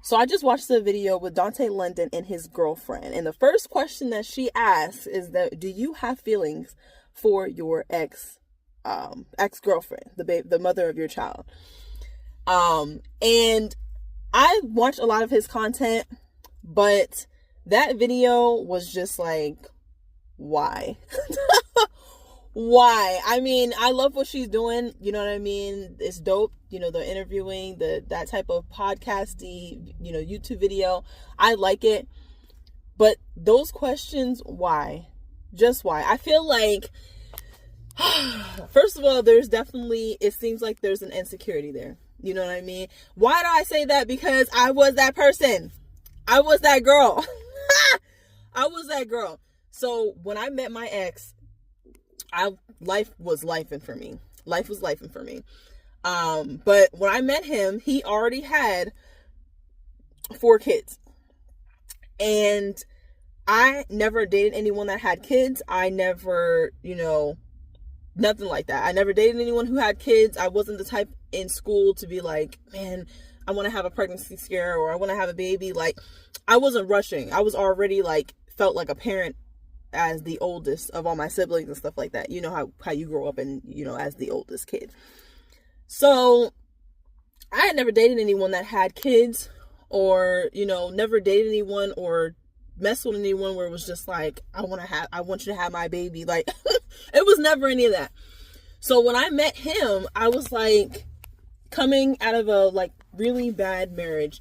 So I just watched the video with Dante London and his girlfriend. And the first question that she asks is that, do you have feelings for your ex-girlfriend, the mother of your child? And I watched a lot of his content, but that video was just like, why? Why? I mean, I love what she's doing. You know what I mean? It's dope. You know, the interviewing, that type of podcasty, YouTube video. I like it. But those questions, why? Just why? I feel like, first of all, it seems like there's an insecurity there. You know what I mean? Why do I say that? Because I was that person. I was that girl. I was that girl. So when I met my ex, life was lifing for me. Life was lifing for me. But when I met him, he already had 4 kids. And I never dated anyone that had kids. I never, nothing like that. I never dated anyone who had kids. I wasn't the type in school to be like, man, I want to have a pregnancy scare or I want to have a baby. Like, I wasn't rushing. I was already felt like a parent as the oldest of all my siblings and stuff like that. You know how you grow up and, as the oldest kid. So I had never dated anyone that had kids or, never dated anyone or messed with anyone where it was just like, I want you to have my baby. Like, it was never any of that. So when I met him, I was like coming out of a really bad marriage,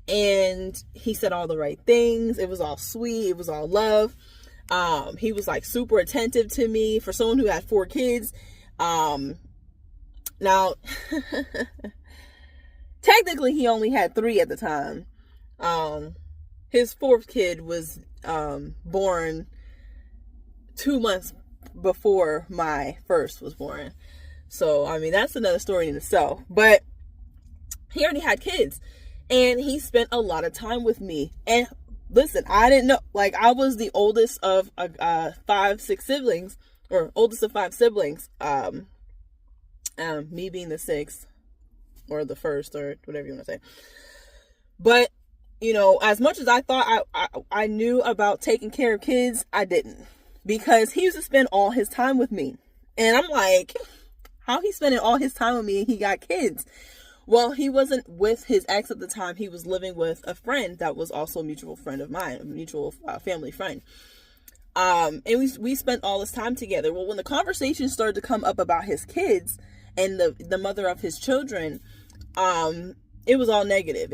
and he said all the right things. It was all sweet. It was all love. He was super attentive to me for someone who had 4 kids. Now, technically he only had 3 at the time. His 4th kid was born 2 months before my first was born. So, I mean, that's another story in itself. But he already had kids. And he spent a lot of time with me. And listen, I didn't know. I was the oldest of 5 siblings. Or oldest of 5 siblings. Me being the 6th. Or the 1st. Or whatever you want to say. But, as much as I thought I knew about taking care of kids, I didn't. Because he used to spend all his time with me. And I'm like, how he spending all his time with me and he got kids? Well, he wasn't with his ex at the time. He was living with a friend that was also a mutual friend of mine, a mutual family friend. And we spent all this time together. Well, when the conversation started to come up about his kids and the mother of his children, it was all negative.